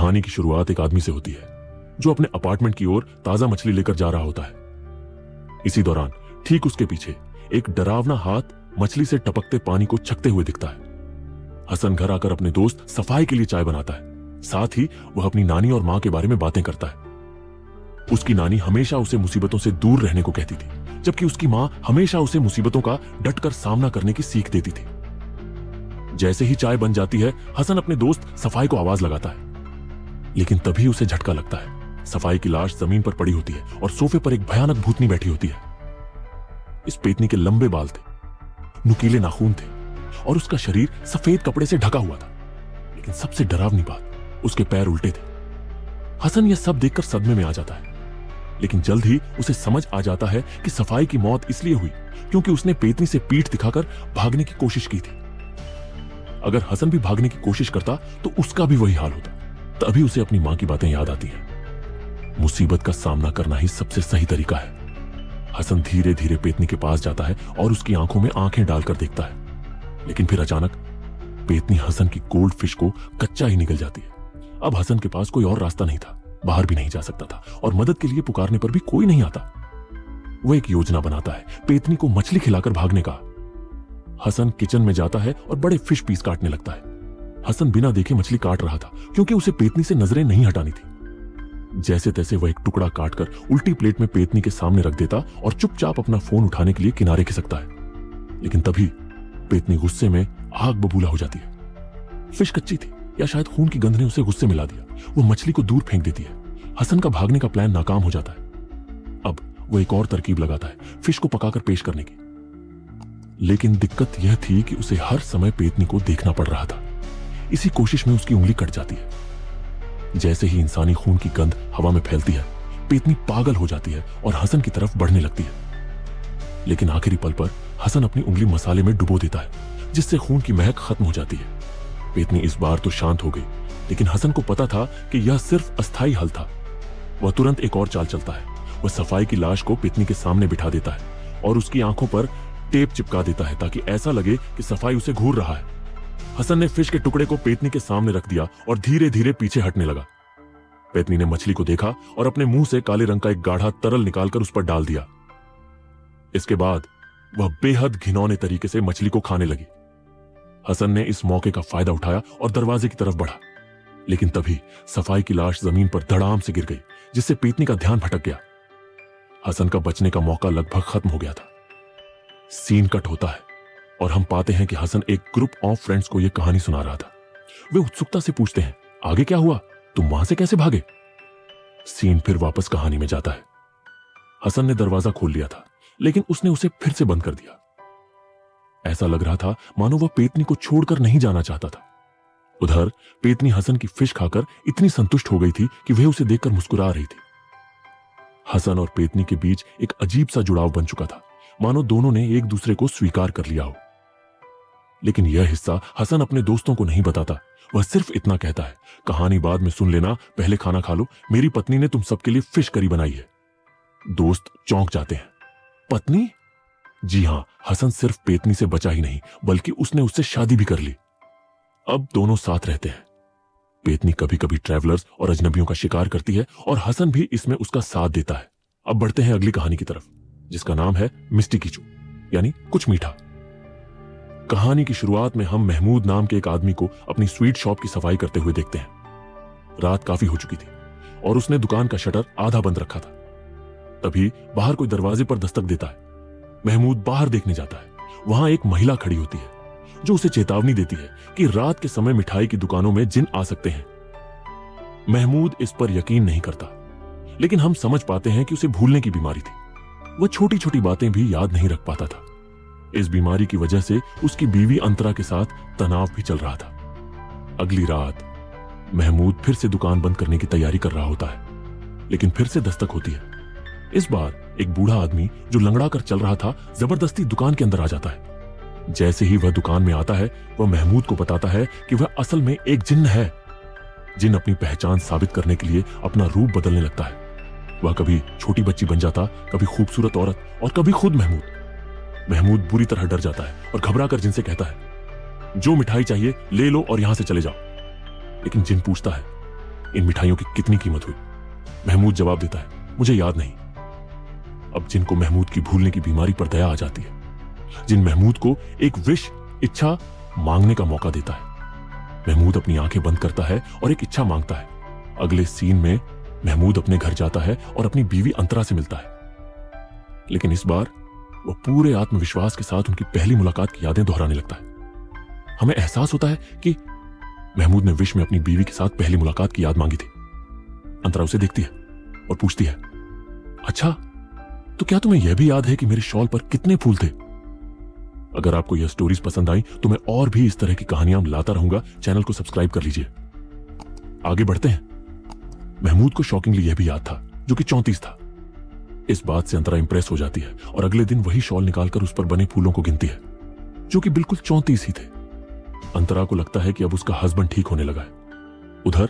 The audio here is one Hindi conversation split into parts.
कहानी की शुरुआत एक आदमी से होती है जो अपने अपार्टमेंट की ओर ताजा मछली लेकर जा रहा होता है। इसी दौरान ठीक उसके पीछे एक डरावना हाथ मछली से टपकते पानी को छकते हुए दिखता है। हसन घर आकर अपने दोस्त सफाई के लिए चाय बनाता है। साथ ही वह अपनी नानी और मां के बारे में बातें करता है। उसकी नानी हमेशा उसे मुसीबतों से दूर रहने को कहती थी, जबकि उसकी मां हमेशा उसे मुसीबतों का डटकर सामना करने की सीख देती थी। जैसे ही चाय बन जाती है, हसन अपने दोस्त सफाई को आवाज लगाता है, लेकिन तभी उसे झटका लगता है। सफाई की लाश जमीन पर पड़ी होती है और सोफे पर एक भयानक भूतनी बैठी होती है। इस पेतनी के लंबे बाल थे, नुकीले नाखून थे और उसका शरीर सफेद कपड़े से ढका हुआ था। लेकिन सबसे डरावनी बात, उसके पैर उल्टे थे। हसन यह सब देखकर सदमे में आ जाता है, लेकिन जल्द ही उसे समझ आ जाता है कि सफाई की मौत इसलिए हुई क्योंकि उसने पेतनी से पीठ दिखाकर भागने की कोशिश की थी। अगर हसन भी भागने की कोशिश करता तो उसका भी वही हाल होता। तभी उसे अपनी मां की बातें याद आती हैं। मुसीबत का सामना करना ही सबसे सही तरीका है। हसन धीरे धीरे पेतनी के पास जाता है और उसकी आंखों में आंखें डालकर देखता है, लेकिन फिर अचानक पेतनी हसन की गोल्ड फिश को कच्चा ही निगल जाती है। अब हसन के पास कोई और रास्ता नहीं था, बाहर भी नहीं जा सकता था और मदद के लिए पुकारने पर भी कोई नहीं आता। वो एक योजना बनाता है पेतनी को मछली खिलाकर भागने का। हसन किचन में जाता है और बड़े फिश पीस काटने लगता है। हसन बिना देखे मछली काट रहा था क्योंकि उसे पेतनी से नजरें नहीं हटानी थी। जैसे तैसे वह एक टुकड़ा काटकर उल्टी प्लेट में पेतनी के सामने रख देता और चुपचाप अपना फोन उठाने के लिए किनारे खिसकता है। लेकिन तभी पेतनी गुस्से में आग बबूला हो जाती है। फिश कच्ची थी या शायद खून की गंध ने उसे गुस्से में ला दिया। वो मछली को दूर फेंक देती है। हसन का भागने का प्लान नाकाम हो जाता है। अब वो एक और तरकीब लगाता है फिश को पकाकर पेश करने की। लेकिन दिक्कत यह थी कि उसे हर समय पेतनी को देखना पड़ रहा था। इसी कोशिश में उसकी उंगली कट जाती है। जैसे ही इंसानी खून की गंध हवा में फैलती है, पेतनी पागल हो जाती है और हसन की तरफ बढ़ने लगती है। लेकिन आखिरी पल पर हसन अपनी उंगली मसाले में डुबो देता है, जिससे खून की महक खत्म हो जाती है। पेतनी इस बार तो शांत हो गई, लेकिन हसन को पता था कि यह सिर्फ अस्थायी हल था। वह तुरंत एक और चाल चलता है। वह सफाई की लाश को पेतनी के सामने बिठा देता है और उसकी आंखों पर टेप चिपका देता है ताकि ऐसा लगे कि सफाई उसे घूर रहा है। हसन ने फिश के टुकड़े को पेतनी के सामने रख दिया और धीरे धीरे पीछे हटने लगा। पेतनी ने मछली को देखा और अपने मुंह से काले रंग का एक गाढ़ा तरल निकालकर उस पर डाल दिया। इसके बाद वह बेहद घिनौने तरीके से मछली को खाने लगी। हसन ने इस मौके का फायदा उठाया और दरवाजे की तरफ बढ़ा, लेकिन तभी सफाई की लाश जमीन पर धड़ाम से गिर गई, जिससे पेतनी का ध्यान भटक गया। हसन का बचने का मौका लगभग खत्म हो गया था। सीन कट होता है और हम पाते हैं कि हसन एक ग्रुप ऑफ फ्रेंड्स को यह कहानी सुना रहा था। वे उत्सुकता से पूछते हैं, आगे क्या हुआ? तुम वहां से कैसे भागे? सीन फिर वापस कहानी में जाता है। हसन ने दरवाजा खोल लिया था, लेकिन उसने उसे फिर से बंद कर दिया। ऐसा लग रहा था मानो वह पेतनी को छोड़कर नहीं जाना चाहता था। उधर पेतनी हसन की फिश खाकर इतनी संतुष्ट हो गई थी कि वह उसे देखकर मुस्कुरा रही थी। हसन और पेतनी के बीच एक अजीब सा जुड़ाव बन चुका था, मानो दोनों ने एक दूसरे को स्वीकार कर लिया हो। लेकिन यह हिस्सा हसन अपने दोस्तों को नहीं बताता। वह सिर्फ इतना कहता है, कहानी बाद में सुन लेना, पहले खाना खा लो, मेरी पत्नी ने तुम सबके लिए फिश करी बनाई है। दोस्त चौंक जाते हैं। पत्नी? जी हां, हसन सिर्फ पेतनी से बचा ही नहीं बल्कि उसने उससे शादी भी कर ली। अब दोनों साथ रहते हैं। पेतनी कभी कभी ट्रैवलर्स और अजनबियों का शिकार करती है और हसन भी इसमें उसका साथ देता है। अब बढ़ते हैं अगली कहानी की तरफ, जिसका नाम है मिस्टी कीचू, यानी कुछ मीठा। कहानी की शुरुआत में हम महमूद नाम के एक आदमी को अपनी स्वीट शॉप की सफाई करते हुए देखते हैं। रात काफी हो चुकी थी और उसने दुकान का शटर आधा बंद रखा था। तभी बाहर कोई दरवाजे पर दस्तक देता है। महमूद बाहर देखने जाता है। वहां एक महिला खड़ी होती है जो उसे चेतावनी देती है कि रात के समय मिठाई की दुकानों में जिन आ सकते हैं। महमूद इस पर यकीन नहीं करता, लेकिन हम समझ पाते हैं कि उसे भूलने की बीमारी थी। वह छोटी छोटी बातें भी याद नहीं रख पाता था। इस बीमारी की वजह से उसकी बीवी अंतरा के साथ तनाव भी चल रहा था। अगली रात महमूद फिर से दुकान बंद करने की तैयारी कर रहा होता है, लेकिन फिर से दस्तक होती है। इस बार एक बूढ़ा आदमी जो लंगड़ा कर चल रहा था जबरदस्ती दुकान के अंदर आ जाता है। जैसे ही वह दुकान में आता है, वह महमूद को बताता है कि वह असल में एक जिन्न है। जिन्न अपनी पहचान साबित करने के लिए अपना रूप बदलने लगता है। वह कभी छोटी बच्ची बन जाता, कभी खूबसूरत औरत और कभी खुद महमूद। महमूद बुरी तरह डर जाता है और घबरा कर जिन से कहता है, जो मिठाई चाहिए ले लो और यहां से चले जाओ। लेकिन जिन पूछता है, इन मिठाइयों की कितनी कीमत हुई? महमूद जवाब देता है, मुझे याद नहीं। अब जिन को महमूद की भूलने की बीमारी पर दया आ जाती है, जिन महमूद को एक विश, इच्छा मांगने का मौका देता है, महमूद अपनी आंखें बंद करता है और एक इच्छा मांगता है। अगले सीन में महमूद अपने घर जाता है और अपनी बीवी अंतरा से मिलता है, लेकिन इस बार वो पूरे आत्मविश्वास के साथ उनकी पहली मुलाकात की यादें दोहराने लगता है। हमें एहसास होता है कि महमूद ने विश में अपनी बीवी के साथ पहली मुलाकात की याद मांगी थी। अंतरा उसे देखती है और पूछती है, अच्छा, तो क्या तुम्हें यह भी याद है कि मेरे शॉल पर कितने फूल थे? अगर आपको यह स्टोरीज पसंद आई तो मैं और भी इस तरह की कहानियां लाता रहूंगा। चैनल को सब्सक्राइब कर लीजिए। आगे बढ़ते हैं। महमूद को शॉकिंगली यह भी याद था, जो कि 34 था। इस बात से अंतरा इंप्रेस हो जाती है और अगले दिन वही शॉल निकालकर उस पर बने फूलों को गिनती है, जो कि बिल्कुल 34 ही थे। अंतरा को लगता है कि अब उसका हस्बैंड ठीक होने लगा है। उधर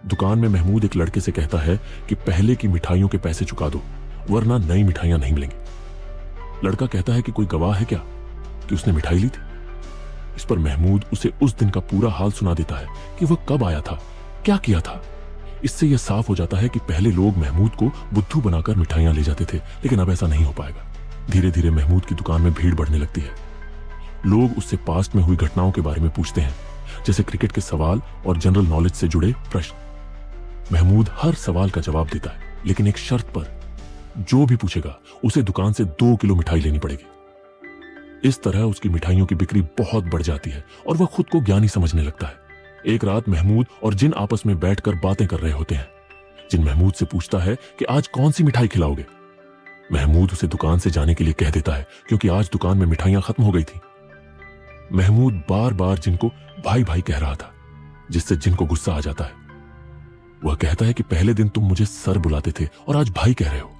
दुकान में महमूद एक लड़के से कहता है कि पहले की मिठाइयों के पैसे चुका दो, वरना नई मिठाइयां नहीं मिलेंगी। लड़का कहता है कि कोई गवाह है क्या कि उसने मिठाई ली थी? इस पर महमूद उसे उस दिन का पूरा हाल सुना देता है कि वह कब आया था, क्या किया था। इससे यह साफ हो जाता है कि पहले लोग महमूद को बुद्धू बनाकर मिठाइयां ले जाते थे, लेकिन अब ऐसा नहीं हो पाएगा। धीरे धीरे महमूद की दुकान में भीड़ बढ़ने लगती है। लोग उससे पास्ट में हुई घटनाओं के बारे में पूछते हैं, जैसे क्रिकेट के सवाल और जनरल नॉलेज से जुड़े प्रश्न। महमूद हर सवाल का जवाब देता है, लेकिन एक शर्त पर, जो भी पूछेगा उसे दुकान से 2 किलो मिठाई लेनी पड़ेगी। इस तरह उसकी मिठाइयों की बिक्री बहुत बढ़ जाती है और वह खुद को ज्ञानी समझने लगता है। एक रात महमूद और जिन आपस में बैठकर बातें कर रहे होते हैं। जिन महमूद से पूछता है कि आज कौन सी मिठाई खिलाओगे। महमूद उसे दुकान से जाने के लिए कह देता है, क्योंकि आज दुकान में मिठाइयां खत्म हो गई थी। महमूद बार बार जिन को भाई भाई कह रहा था, जिससे जिन को गुस्सा आ जाता है। वह कहता है कि पहले दिन तुम मुझे सर बुलाते थे और आज भाई कह रहे हो।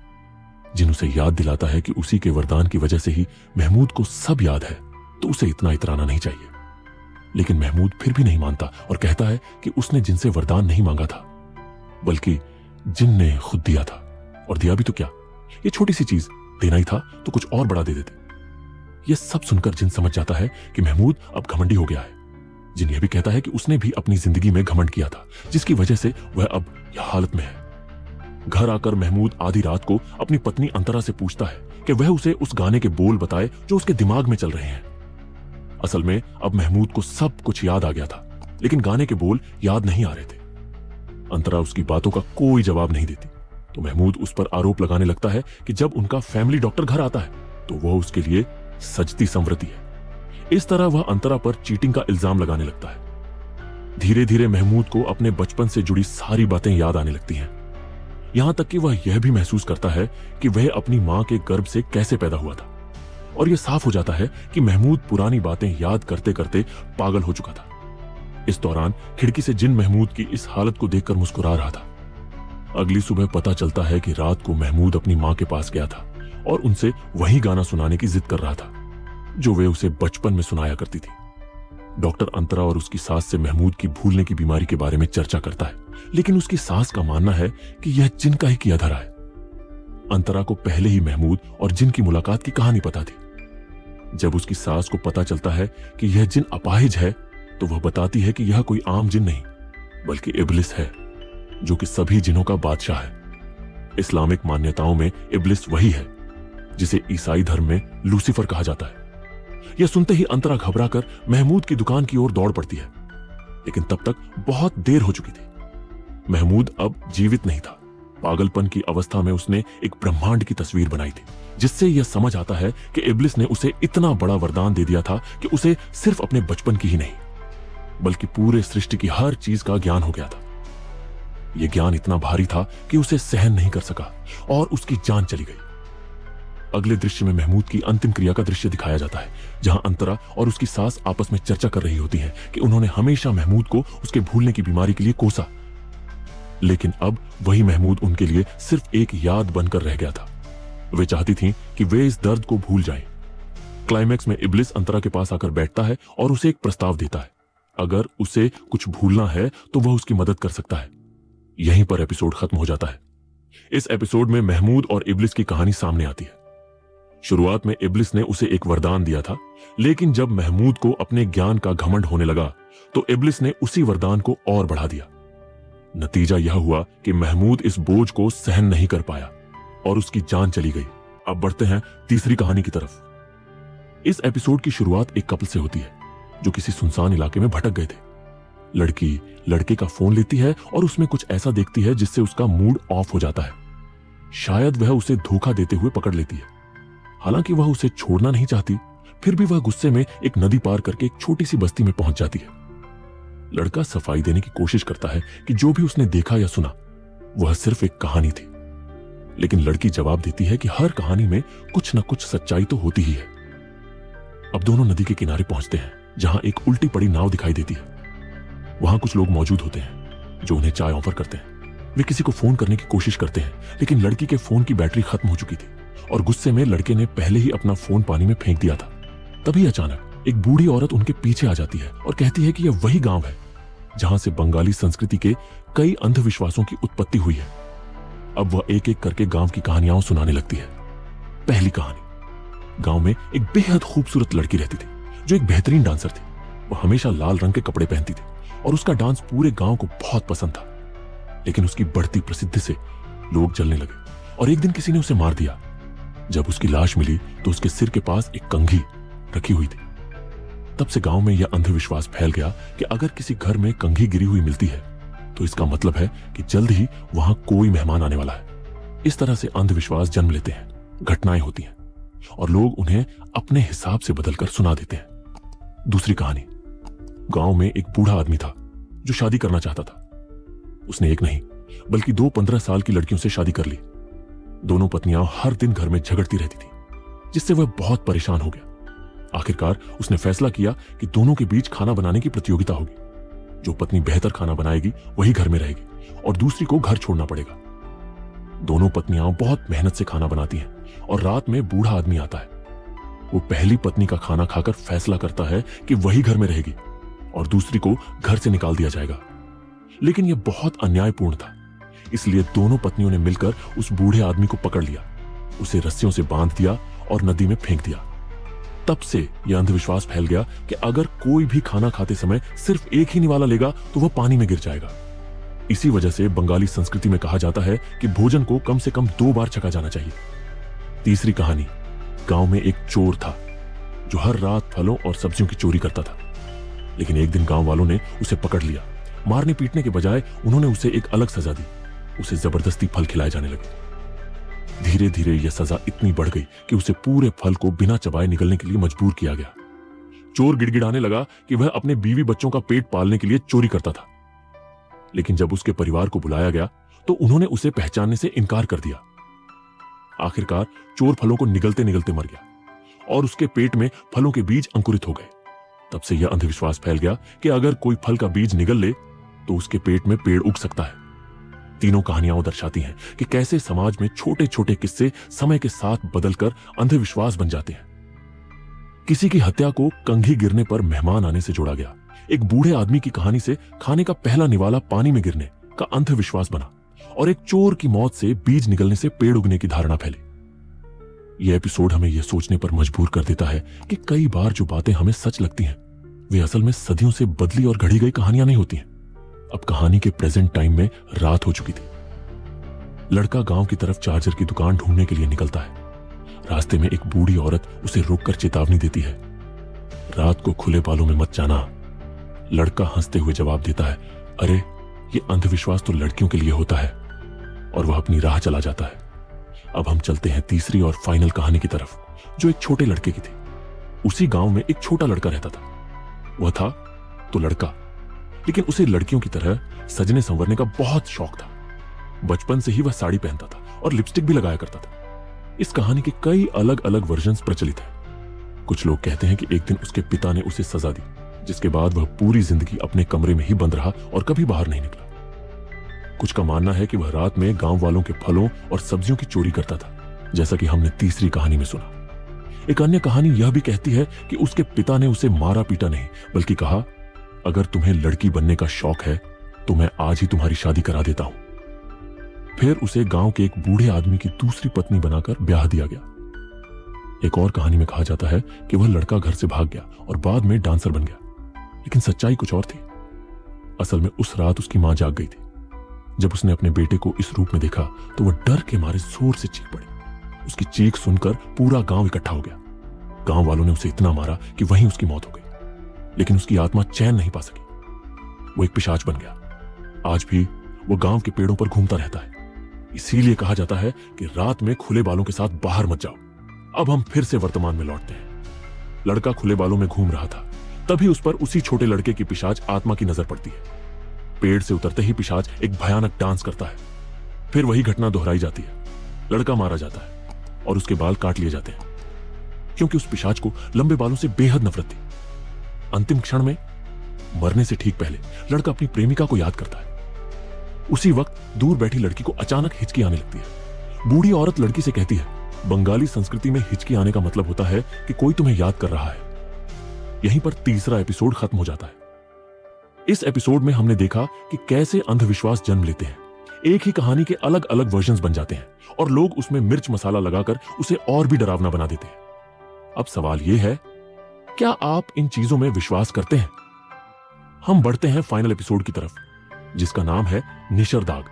जिन उसे याद दिलाता है कि उसी के वरदान की वजह से ही महमूद को सब याद है, तो उसे इतना इतराना नहीं चाहिए। लेकिन महमूद फिर भी नहीं मानता और कहता है कि उसने जिनसे वरदान नहीं मांगा था, बल्कि जिन ने खुद दिया था। और दिया भी तो क्या, ये छोटी सी चीज देना ही था तो कुछ और बड़ा दे देते। यह सब सुनकर जिन समझ जाता है कि महमूद अब घमंडी हो गया है। जिन यह भी कहता है कि उसने भी अपनी जिंदगी में घमंड किया था, जिसकी वजह से वह अब यह हालत में है। घर आकर महमूद आधी रात को अपनी पत्नी अंतरा से पूछता है कि वह उसे उस गाने के बोल बताए जो उसके दिमाग में चल रहे हैं। असल में अब महमूद को सब कुछ याद आ गया था, लेकिन गाने के बोल याद नहीं आ रहे थे। अंतरा उसकी बातों का कोई जवाब नहीं देती, तो महमूद उस पर आरोप लगाने लगता है कि जब उनका फैमिली डॉक्टर घर आता है तो वह उसके लिए सजती संवरती है। इस तरह वह अंतरा पर चीटिंग का इल्जाम लगाने लगता है। धीरे धीरे महमूद को अपने बचपन से जुड़ी सारी बातें याद आने लगती हैं, यहां तक कि वह यह भी महसूस करता है कि वह अपनी मां के गर्भ से कैसे पैदा हुआ था। और यह साफ हो जाता है कि महमूद पुरानी बातें याद करते करते पागल हो चुका था। इस दौरान खिड़की से जिन महमूद की इस हालत को देखकर मुस्कुरा रहा था। अगली सुबह पता चलता है कि रात को महमूद अपनी मां के पास गया था और उनसे वही गाना सुनाने की जिद कर रहा था जो वे उसे बचपन में सुनाया करती थी। डॉक्टर अंतरा और उसकी सास से महमूद की भूलने की बीमारी के बारे में चर्चा करता है, लेकिन उसकी सास का मानना है कि यह जिन का ही किया धरा है। अंतरा को पहले ही महमूद और जिन की मुलाकात की कहानी पता थी। जब उसकी सास को पता चलता है कि यह जिन अपाहिज है, तो वह बताती है कि यह कोई आम जिन नहीं, बल्कि इब्लिस है, जो कि सभी जिनों का बादशाह है। इस्लामिक मान्यताओं में इब्लिस वही है जिसे ईसाई धर्म में लूसीफर कहा जाता है। यह सुनते ही अंतरा घबराकर महमूद की दुकान की ओर दौड़ पड़ती है, लेकिन तब तक बहुत देर हो चुकी थी। महमूद अब जीवित नहीं था। पागलपन की अवस्था में उसने एक ब्रह्मांड की तस्वीर बनाई थी, जिससे यह समझ आता है कि इब्लिस ने उसे इतना बड़ा वरदान दे दिया था कि उसे सिर्फ अपने बचपन की ही नहीं, बल्कि पूरे सृष्टि की हर चीज का ज्ञान हो गया था। यह ज्ञान इतना भारी था कि उसे सहन नहीं कर सका और उसकी जान चली गई। अगले दृश्य में महमूद की अंतिम क्रिया का दृश्य दिखाया जाता है, जहां अंतरा और उसकी सास आपस में चर्चा कर रही होती हैं कि उन्होंने हमेशा महमूद को उसके भूलने की बीमारी के लिए कोसा, लेकिन अब वही महमूद उनके लिए सिर्फ एक याद बनकर रह गया था। वे चाहती थीं कि वे इस दर्द को भूल जाएं। क्लाइमैक्स में इब्लिस अंतरा के पास आकर बैठता है और उसे एक प्रस्ताव देता है। अगर उसे कुछ भूलना है तो वह उसकी मदद कर सकता है। यहीं पर एपिसोड खत्म हो जाता है। इस एपिसोड में महमूद और इब्लिस की कहानी सामने आती है। शुरुआत में इब्लिस ने उसे एक वरदान दिया था, लेकिन जब महमूद को अपने ज्ञान का घमंड होने लगा तो इब्लिस ने उसी वरदान को और बढ़ा दिया। नतीजा यह हुआ कि महमूद इस बोझ को सहन नहीं कर पाया और उसकी जान चली गई। अब बढ़ते हैं तीसरी कहानी की तरफ। इस एपिसोड की शुरुआत एक कपल से होती है जो किसी सुनसान इलाके में भटक गए थे। लड़की लड़के का फोन लेती है और उसमें कुछ ऐसा देखती है जिससे उसका मूड ऑफ हो जाता है। शायद वह उसे धोखा देते हुए पकड़ लेती है। हालांकि वह उसे छोड़ना नहीं चाहती, फिर भी वह गुस्से में एक नदी पार करके एक छोटी सी बस्ती में पहुंच जाती है। लड़का सफाई देने की कोशिश करता है कि जो भी उसने देखा या सुना वह सिर्फ एक कहानी थी, लेकिन लड़की जवाब देती है कि हर कहानी में कुछ न कुछ सच्चाई तो होती ही है। अब दोनों नदी के किनारे पहुंचते हैं जहां एक उल्टी पड़ी नाव दिखाई देती है। वहां कुछ लोग मौजूद होते हैं जो उन्हें चाय ऑफर करते हैं। वे किसी को फोन करने की कोशिश करते हैं, लेकिन लड़की के फोन की बैटरी खत्म हो चुकी थी और गुस्से में लड़के ने पहले ही अपना फोन पानी में फेंक दिया था। तभी अचानक एक बूढ़ी औरत उनके पीछे आ जाती है और कहती है कि यह वही गांव है जहां से बंगाली संस्कृति के कई अंधविश्वासों की उत्पत्ति हुई है। अब वह एक एक करके गांव की कहानियां सुनाने लगती है। पहली कहानी। गांव में एक बेहद खूबसूरत लड़की रहती थी जो एक बेहतरीन डांसर थी। वह हमेशा लाल रंग के कपड़े पहनती थी और उसका डांस पूरे गांव को बहुत पसंद था। लेकिन उसकी बढ़ती प्रसिद्धि से लोग जलने लगे और एक दिन किसी ने उसे मार दिया। जब उसकी लाश मिली तो उसके सिर के पास एक कंघी रखी हुई थी। तब से गांव में यह अंधविश्वास फैल गया कि अगर किसी घर में कंघी गिरी हुई मिलती है तो इसका मतलब है कि जल्द ही वहां कोई मेहमान आने वाला है। इस तरह से अंधविश्वास जन्म लेते हैं, घटनाएं होती हैं और लोग उन्हें अपने हिसाब से बदलकर सुना देते हैं। दूसरी कहानी। गांव में एक बूढ़ा आदमी था जो शादी करना चाहता था। उसने एक नहीं बल्कि 2 15 साल की लड़कियों से शादी कर ली। दोनों पत्नियां हर दिन घर में झगड़ती रहती थी, जिससे वह बहुत परेशान हो गया। आखिरकार उसने फैसला किया कि दोनों के बीच खाना बनाने की प्रतियोगिता होगी। जो पत्नी बेहतर खाना बनाएगी वही घर में रहेगी और दूसरी को घर छोड़ना पड़ेगा। दोनों पत्नियां बहुत मेहनत से खाना बनाती हैं और रात में बूढ़ा आदमी आता है। वो पहली पत्नी का खाना खाकर फैसला करता है कि वही घर में रहेगी और दूसरी को घर से निकाल दिया जाएगा। लेकिन यह बहुत अन्यायपूर्ण था, इसलिए दोनों पत्नियों ने मिलकर उस बूढ़े आदमी को पकड़ लिया, उसे रस्सियों से बांध दिया और नदी में फेंक दिया। तब से यह अंधविश्वास फैल गया कि अगर कोई भी खाना खाते समय सिर्फ एक ही निवाला लेगा तो वह पानी में गिर जाएगा। इसी वजह से बंगाली संस्कृति में कहा जाता है कि भोजन को कम से कम 2 बार छका जाना चाहिए। तीसरी कहानी। गांव में एक चोर था जो हर रात फलों और सब्जियों की चोरी करता था। लेकिन एक दिन गांव वालों ने उसे पकड़ लिया। मारने पीटने के बजाय उन्होंने उसे एक अलग सजा दी। उसे जबरदस्ती फल खिलाए जाने लगे। धीरे धीरे यह सजा इतनी बढ़ गई कि उसे पूरे फल को बिना चबाए निगलने के लिए मजबूर किया गया। चोर गिड़गिड़ाने लगा कि वह अपने बीवी बच्चों का पेट पालने के लिए चोरी करता था। लेकिन जब उसके परिवार को बुलाया गया तो उन्होंने उसे पहचानने से इनकार कर दिया। आखिरकार चोर फलों को निगलते निगलते मर गया और उसके पेट में फलों के बीज अंकुरित हो गए। तब से यह अंधविश्वास फैल गया कि अगर कोई फल का बीज निगल ले तो उसके पेट में पेड़ उग सकता है। तीनों कहानियां दर्शाती हैं कि कैसे समाज में छोटे छोटे किस्से समय के साथ बदलकर अंधविश्वास बन जाते हैं। किसी की हत्या को कंघी गिरने पर मेहमान आने से जोड़ा गया। एक बूढ़े आदमी की कहानी से खाने का पहला निवाला पानी में गिरने का अंधविश्वास बना और एक चोर की मौत से बीज निकलने से पेड़ उगने की धारणा फैली। यह एपिसोड हमें यह सोचने पर मजबूर कर देता है कि कई बार जो बातें हमें सच लगती हैं वे असल में सदियों से बदली और घड़ी गई कहानियां नहीं होती हैं। अब कहानी के प्रेजेंट टाइम में रात हो चुकी थी। लड़का गांव की तरफ चार्जर की दुकान ढूंढने के लिए निकलता है। रास्ते में एक बूढ़ी औरत उसे रोककर चेतावनी देती है, रात को खुले बालों में मत जाना। लड़का हंसते हुए जवाब देता है, अरे ये अंधविश्वास तो लड़कियों के लिए होता है, और वह अपनी राह चला जाता है। अब हम चलते हैं तीसरी और फाइनल कहानी की तरफ, जो एक छोटे लड़के की थी। उसी गांव में एक छोटा लड़का रहता था। वह था तो लड़का, लेकिन उसे लड़कियों की तरह सजने संवरने का बहुत शौक था। बचपन से ही वह साड़ी पहनता था और लिपस्टिक भी लगाया करता था। इस कहानी के कई अलग अलग वर्जन्स प्रचलित हैं। कुछ लोग कहते हैं कि एक दिन उसके पिता ने उसे सजा दी, जिसके बाद वह पूरी जिंदगी अपने कमरे में ही बंद रहा और कभी बाहर नहीं निकला। कुछ का मानना है कि वह रात में गांव वालों के फलों और सब्जियों की चोरी करता था, जैसा कि हमने तीसरी कहानी में सुना। एक अन्य कहानी यह भी कहती है कि उसके पिता ने उसे मारा पीटा नहीं, बल्कि कहा, अगर तुम्हें लड़की बनने का शौक है तो मैं आज ही तुम्हारी शादी करा देता हूं। फिर उसे गांव के एक बूढ़े आदमी की दूसरी पत्नी बनाकर ब्याह दिया गया। एक और कहानी में कहा जाता है कि वह लड़का घर से भाग गया और बाद में डांसर बन गया, लेकिन सच्चाई कुछ और थी। असल में उस रात उसकी मां जाग गई थी जब उसने अपने बेटे को इस रूप में देखा तो वह डर के मारे जोर से चीख पड़ी। उसकी चीख सुनकर पूरा गांव इकट्ठा हो गया। गांव वालों ने उसे इतना मारा कि वहीं उसकी मौत हो गई, लेकिन उसकी आत्मा चैन नहीं पा सकी। वो एक पिशाच बन गया। आज भी वो गांव के पेड़ों पर घूमता रहता है। इसीलिए कहा जाता है कि रात में खुले बालों के साथ बाहर मत जाओ। अब हम फिर से वर्तमान में लौटते हैं। लड़का खुले बालों में घूम रहा था, तभी उस पर उसी छोटे लड़के की पिशाच आत्मा की नजर पड़ती है। पेड़ से उतरते ही पिशाच एक भयानक डांस करता है। फिर वही घटना दोहराई जाती है। लड़का मारा जाता है और उसके बाल काट लिए जाते हैं, क्योंकि उस पिशाच को लंबे बालों से बेहद नफरत थी। अंतिम क्षण में, मरने से ठीक पहले, लड़का अपनी प्रेमिका को याद करता है। उसी वक्त दूर बैठी लड़की को अचानक हिचकी आने लगती है। बूढ़ी औरत लड़की से कहती है, बंगाली संस्कृति में हिचकी आने का मतलब होता है कि कोई तुम्हें याद कर रहा है। यहीं पर तीसरा एपिसोड खत्म हो जाता है। इस एपिसोड में हमने देखा कि कैसे अंधविश्वास जन्म लेते हैं। एक ही कहानी के अलग अलग वर्जन्स बन जाते हैं और लोग उसमें मिर्च मसाला लगाकर उसे और भी डरावना बना देते हैं। अब सवाल यह है, क्या आप इन चीजों में विश्वास करते हैं? हम बढ़ते हैं फाइनल एपिसोड की तरफ, जिसका नाम है निशरदाग,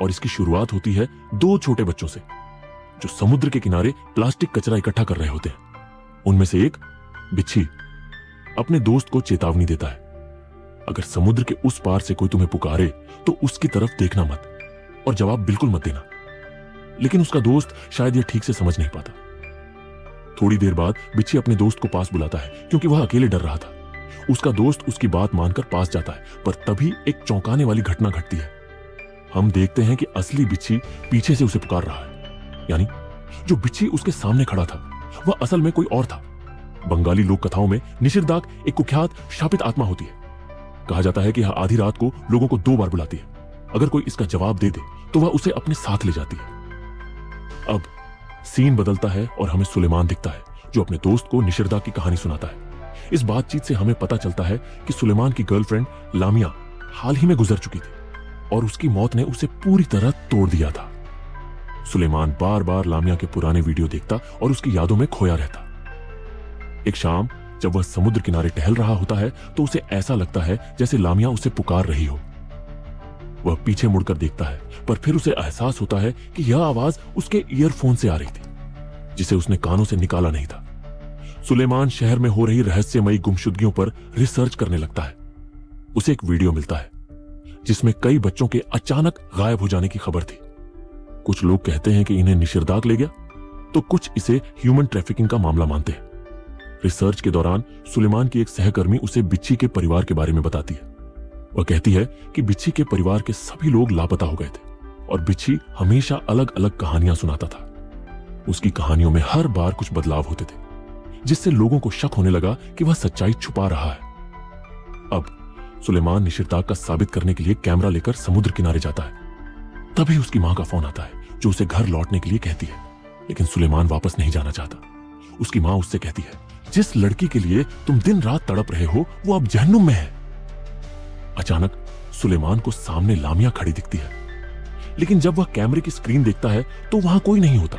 और इसकी शुरुआत होती है दो छोटे बच्चों से जो समुद्र के किनारे प्लास्टिक कचरा इकट्ठा कर रहे होते हैं। उनमें से एक, बिच्छी, अपने दोस्त को चेतावनी देता है, अगर समुद्र के उस पार से कोई तुम्हें पुकारे तो उसकी तरफ देखना मत और जवाब बिल्कुल मत देना। लेकिन उसका दोस्त शायद यह ठीक से समझ नहीं पाता। थोड़ी देर बाद बिच्छी अपने दोस्त को पास बुलाता है, क्योंकि वह अकेले डर रहा था। उसका दोस्त उसकी बात मानकर पास जाता है, पर तभी एक चौंकाने वाली घटना घटती है। हम देखते हैं कि असली बिच्छी पीछे से उसे पुकार रहा है। यानी जो बिच्छी उसके सामने खड़ा था वह असल में कोई और था। बंगाली लोक कथाओं में निशिरदाग एक कुख्यात शापित आत्मा होती है। कहा जाता है कि यह आधी रात को लोगों को 2 बार बुलाती है। अगर कोई इसका जवाब दे दे तो वह उसे अपने साथ ले जाती है। अब सीन बदलता है और हमें सुलेमान दिखता है, जो अपने दोस्त को निशिरदाग की कहानी सुनाता है। इस बातचीत से हमें पता चलता है कि सुलेमान की गर्लफ्रेंड लामिया हाल ही में गुजर चुकी थी और उसकी मौत ने उसे पूरी तरह तोड़ दिया था। सुलेमान बार बार लामिया के पुराने वीडियो देखता और उसकी यादों में खोया रहता। एक शाम जब वह समुद्र किनारे टहल रहा होता है तो उसे ऐसा लगता है जैसे लामिया उसे पुकार रही हो। वह पीछे मुड़कर देखता है, पर फिर उसे एहसास होता है कि यह आवाज उसके ईयरफोन से आ रही थी, जिसे उसने कानों से निकाला नहीं था। सुलेमान शहर में हो रही रहस्यमयी गुमशुदगियों पर रिसर्च करने लगता है। उसे एक वीडियो मिलता है जिसमें कई बच्चों के अचानक गायब हो जाने की खबर थी। कुछ लोग कहते हैं कि इन्हें निशिरदाग ले गया, तो कुछ इसे ह्यूमन ट्रैफिकिंग का मामला मानते हैं। रिसर्च के दौरान सुलेमान की एक सहकर्मी उसे बिच्छी के परिवार के बारे में बताती है। वह कहती है कि बिच्छी के परिवार के सभी लोग लापता हो गए थे और बिच्छी हमेशा अलग अलग कहानियां सुनाता था। उसकी कहानियों में हर बार कुछ बदलाव होते थे, जिससे लोगों को शक होने लगा कि वह सच्चाई छुपा रहा है। अब सुलेमान निशिरदाग का साबित करने के लिए कैमरा लेकर समुद्र किनारे जाता है। तभी उसकी मां का फोन आता है, जो उसे घर लौटने के लिए कहती है, लेकिन सुलेमान वापस नहीं जाना चाहता। उसकी मां उससे कहती है, जिस लड़की के लिए तुम दिन रात तड़प रहे हो वो अब जहन्नुम में है। अचानक सुलेमान को सामने लामिया खड़ी दिखती है, लेकिन जब वह कैमरे की स्क्रीन देखता है तो वहां कोई नहीं होता।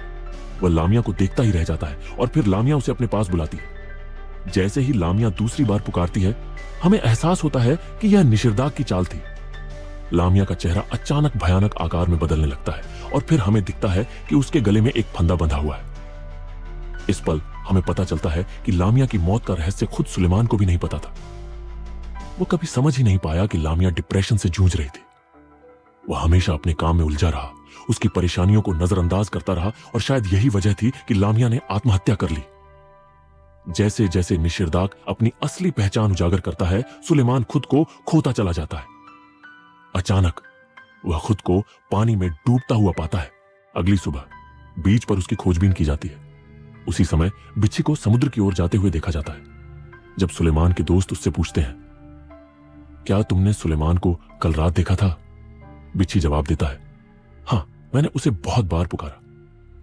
वह लामिया को देखता ही रह जाता है और फिर लामिया उसे अपने पास बुलाती है। जैसे ही लामिया दूसरी बार पुकारती है, हमें एहसास होता है कि यह निशिरदाग की चाल थी। लामिया का चेहरा अचानक भयानक आकार में बदलने लगता है और फिर हमें दिखता है कि उसके गले में एक फंदा बंधा हुआ है। इस पल हमें पता चलता है कि लामिया की मौत का रहस्य खुद सुलेमान को भी नहीं पता था। वो कभी समझ ही नहीं पाया कि लामिया डिप्रेशन से जूझ रही थी। वह हमेशा अपने काम में उलझा रहा, उसकी परेशानियों को नजरअंदाज करता रहा और शायद यही वजह थी कि लामिया ने आत्महत्या कर ली। जैसे जैसे निशिरदाग अपनी असली पहचान उजागर करता है, सुलेमान खुद को खोता चला जाता है। अचानक वह खुद को पानी में डूबता हुआ पाता है। अगली सुबह बीच पर उसकी खोजबीन की जाती है। उसी समय बिच्छी को समुद्र की ओर जाते हुए देखा जाता है। जब सुलेमान के दोस्त उससे पूछते हैं, क्या तुमने सुलेमान को कल रात देखा था? बिच्छी जवाब देता है, हां, मैंने उसे बहुत बार पुकारा,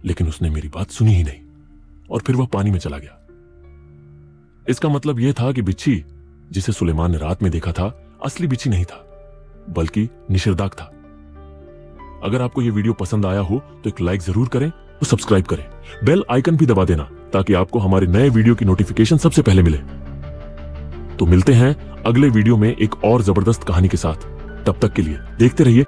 लेकिन उसने मेरी बात सुनी ही नहीं और फिर वह पानी में चला गया। इसका मतलब यह था कि बिच्छी जिसे सुलेमान ने रात में देखा था, असली बिच्छी नहीं था, बल्कि निशिरदाग था। अगर आपको यह वीडियो पसंद आया हो तो एक लाइक जरूर करें और सब्सक्राइब करें। बेल आइकन भी दबा देना ताकि आपको हमारे नए वीडियो की नोटिफिकेशन सबसे पहले मिले। तो मिलते हैं अगले वीडियो में एक और जबरदस्त कहानी के साथ। तब तक के लिए देखते रहिए